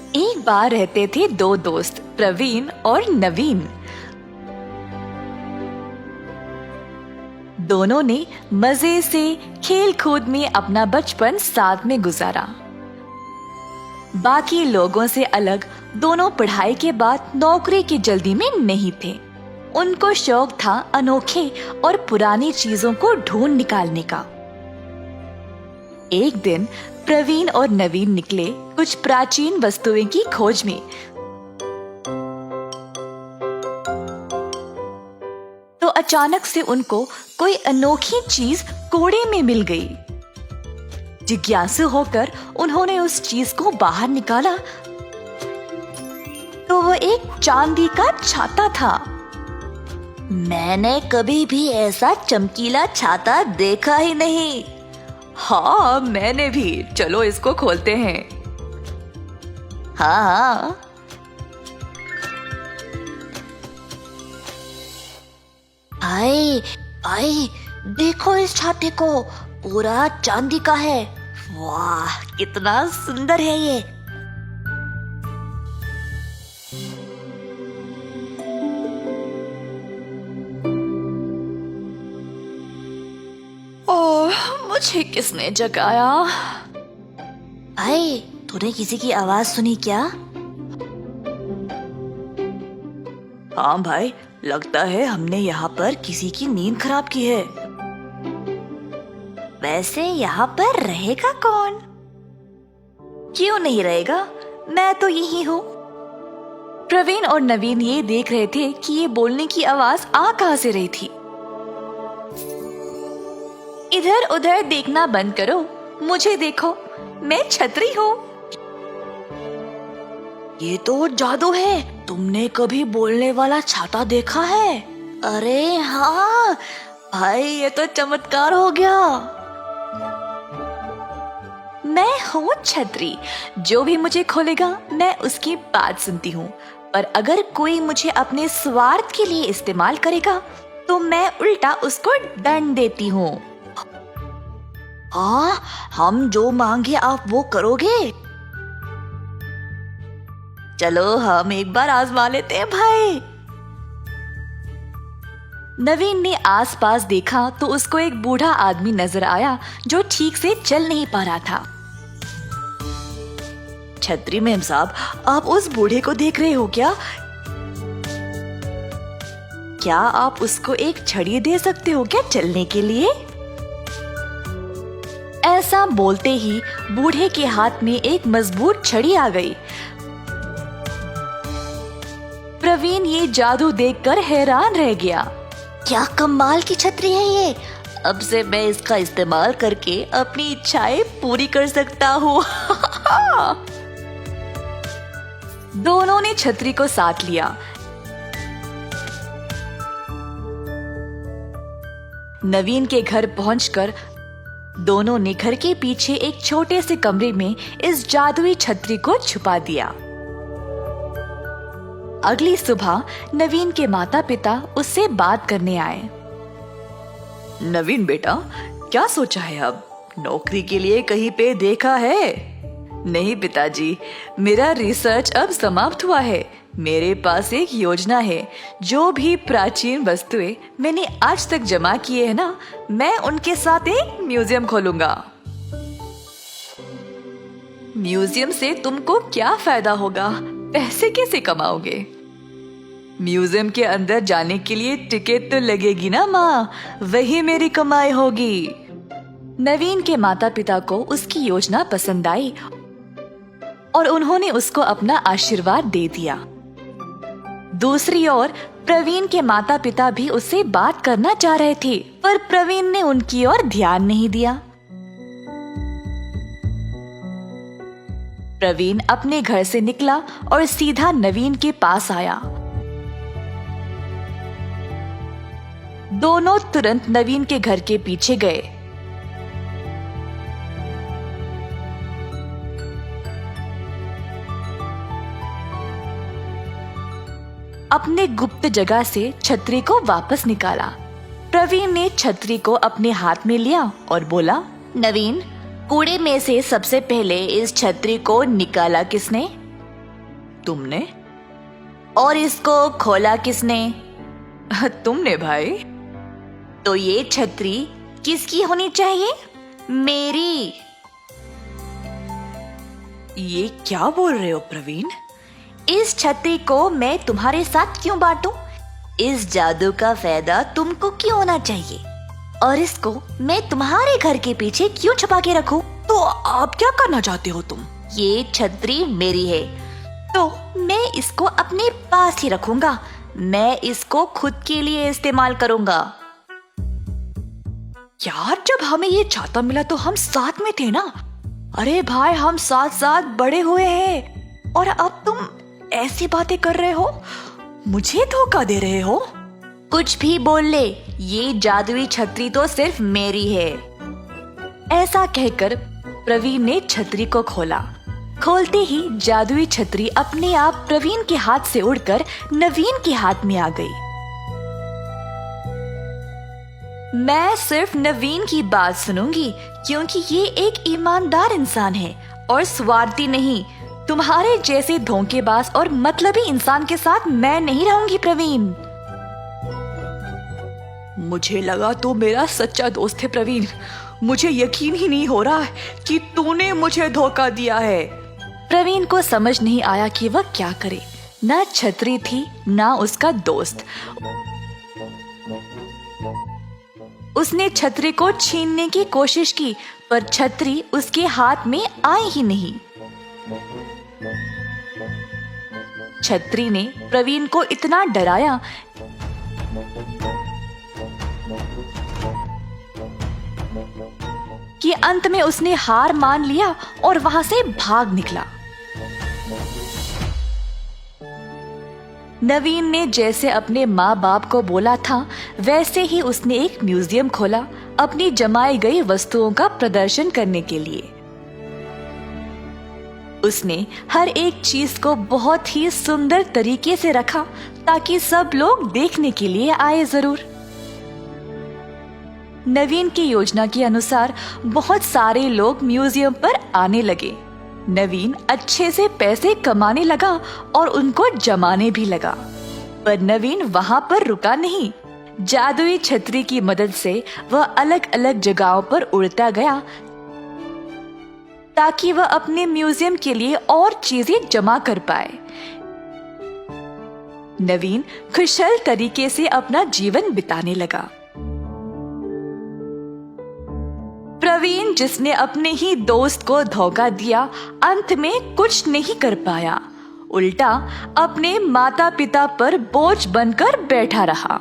एक बार रहते थे दो दोस्त, प्रवीण और नवीन। दोनों ने मजे से खेल कूद में अपना बचपन साथ में गुजारा। बाकी लोगों से अलग दोनों पढ़ाई के बाद नौकरी की जल्दी में नहीं थे। उनको शौक था अनोखे और पुरानी चीजों को ढूंढ निकालने का। एक दिन प्रवीण और नवीन निकले कुछ प्राचीन वस्तुएं की खोज में। तो अचानक से उनको कोई अनोखी चीज कूड़े में मिल गई। जिज्ञासु होकर उन्होंने उस चीज को बाहर निकाला तो वो एक चांदी का छाता था। मैंने कभी भी ऐसा चमकीला छाता देखा ही नहीं। हाँ, मैंने भी। चलो इसको खोलते हैं। हाँ, भाई भाई देखो इस छाते को, पूरा चांदी का है। वाह, कितना सुंदर है ये। ओह, मुझे किसने जगाया? भाई, तूने किसी की आवाज सुनी क्या? हाँ भाई, लगता है हमने यहाँ पर किसी की नींद खराब की है। वैसे यहाँ पर रहेगा कौन? क्यों नहीं रहेगा, मैं तो यही हूँ। प्रवीण और नवीन ये देख रहे थे कि ये बोलने की आवाज आ कहाँ से रही थी। इधर उधर देखना बंद करो, मुझे देखो, मैं छतरी हूँ। ये तो जादू है। तुमने कभी बोलने वाला छाता देखा है? अरे हाँ भाई, ये तो चमत्कार हो गया। मैं हूँ छतरी, जो भी मुझे खोलेगा मैं उसकी बात सुनती हूँ, पर अगर कोई मुझे अपने स्वार्थ के लिए इस्तेमाल करेगा तो मैं उल्टा उसको दंड देती हूँ। हाँ, हम जो मांगे आप वो करोगे? चलो हम एक बार आजमा लेते हैं भाई। नवीन ने आसपास देखा तो उसको एक बूढ़ा आदमी नजर आया जो ठीक से चल नहीं पा रहा था। छतरी मेम साहब, आप उस बूढ़े को देख रहे हो क्या? क्या आप उसको एक छड़ी दे सकते हो क्या चलने के लिए? ऐसा बोलते ही बूढ़े के हाथ में एक मजबूत छड़ी आ गई। प्रवीण ये जादू देखकर हैरान रह गया। क्या कमाल की छतरी है ये। अब से मैं इसका इस्तेमाल करके अपनी इच्छाएं पूरी कर सकता हूँ। दोनों ने छतरी को साथ लिया। नवीन के घर पहुंचकर दोनों ने घर के पीछे एक छोटे से कमरे में इस जादुई छतरी को छुपा दिया। अगली सुबह नवीन के माता पिता उससे बात करने आए। नवीन बेटा, क्या सोचा है अब? नौकरी के लिए कहीं पे देखा है? नहीं पिताजी, मेरा रिसर्च अब समाप्त हुआ है। मेरे पास एक योजना है। जो भी प्राचीन वस्तुएं मैंने आज तक जमा किए हैं ना, मैं उनके साथ एक म्यूजियम खोलूंगा। म्यूजियम से तुमको क्या फायदा होगा? पैसे कैसे कमाओगे? म्यूजियम के अंदर जाने के लिए टिकट तो लगेगी ना माँ, वही मेरी कमाई होगी। नवीन के माता पिता को उसकी योजना पसंद आई और उन्होंने उसको अपना आशीर्वाद दे दिया। दूसरी ओर प्रवीण के माता पिता भी उससे बात करना चाह रहे थे, पर प्रवीण ने उनकी ओर ध्यान नहीं दिया। प्रवीण अपने घर से निकला और सीधा नवीन के पास आया। दोनों तुरंत नवीन के घर के पीछे गए। अपने गुप्त जगह से छतरी को वापस निकाला। प्रवीण ने छतरी को अपने हाथ में लिया और बोला, नवीन, कूड़े में से सबसे पहले इस छतरी को निकाला किसने? तुमने? और इसको खोला किसने? तुमने भाई। तो ये छतरी किसकी होनी चाहिए? मेरी। ये क्या बोल रहे हो प्रवीण? इस छतरी को मैं तुम्हारे साथ क्यों बांटूं? इस जादू का फायदा तुमको क्यों होना चाहिए? और इसको मैं तुम्हारे घर के पीछे क्यों छुपा के रखूं? तो आप क्या करना चाहते हो तुम? ये छतरी मेरी है, तो मैं इसको अपने पास ही रखूंगा। मैं इसको खुद के लिए इस्तेमाल करूंगा। यार, जब हमें ये छाता मिला तो हम साथ में थे ना? अरे भाई, हम साथ साथ बड़े हुए हैं और अब तुम ऐसी बातें कर रहे हो, मुझे धोखा दे रहे हो। कुछ भी बोल ले, ये जादुई छतरी तो सिर्फ मेरी है। ऐसा कहकर प्रवीण ने छतरी को खोला। खोलते ही जादुई छतरी अपने आप प्रवीण के हाथ से उड़कर नवीन के हाथ में आ गई। मैं सिर्फ नवीन की बात सुनूंगी, क्योंकि ये एक ईमानदार इंसान है और स्वार्थी नहीं। तुम्हारे जैसे धोखेबाज और मतलबी इंसान के साथ मैं नहीं रहूंगी प्रवीण। मुझे लगा तो मेरा सच्चा दोस्त है प्रवीण। मुझे यकीन ही नहीं हो रहा कि तूने मुझे धोखा दिया है। प्रवीण को समझ नहीं आया कि वह क्या करे। न छतरी थी, न उसका दोस्त। उसने छतरी को छीनने की कोशिश की, पर छतरी उसके हाथ में आई ही नहीं। छतरी ने प्रवीण को इतना डराया कि अंत में उसने हार मान लिया और वहां से भाग निकला। नवीन ने जैसे अपने माँ बाप को बोला था, वैसे ही उसने एक म्यूजियम खोला अपनी जमाई गई वस्तुओं का प्रदर्शन करने के लिए। उसने हर एक चीज को बहुत ही सुंदर तरीके से रखा ताकि सब लोग देखने के लिए आए जरूर। नवीन की योजना के अनुसार बहुत सारे लोग म्यूजियम पर आने लगे। नवीन अच्छे से पैसे कमाने लगा और उनको जमाने भी लगा। पर नवीन वहां पर रुका नहीं। जादुई छतरी की मदद से वह अलग अलग जगहों पर उड़ता गया ताकि वह अपने म्यूजियम के लिए और चीजें जमा कर पाए। नवीन खुशहाल तरीके से अपना जीवन बिताने लगा। प्रवीण, जिसने अपने ही दोस्त को धोखा दिया, अंत में कुछ नहीं कर पाया। उल्टा अपने माता पिता पर बोझ बनकर बैठा रहा।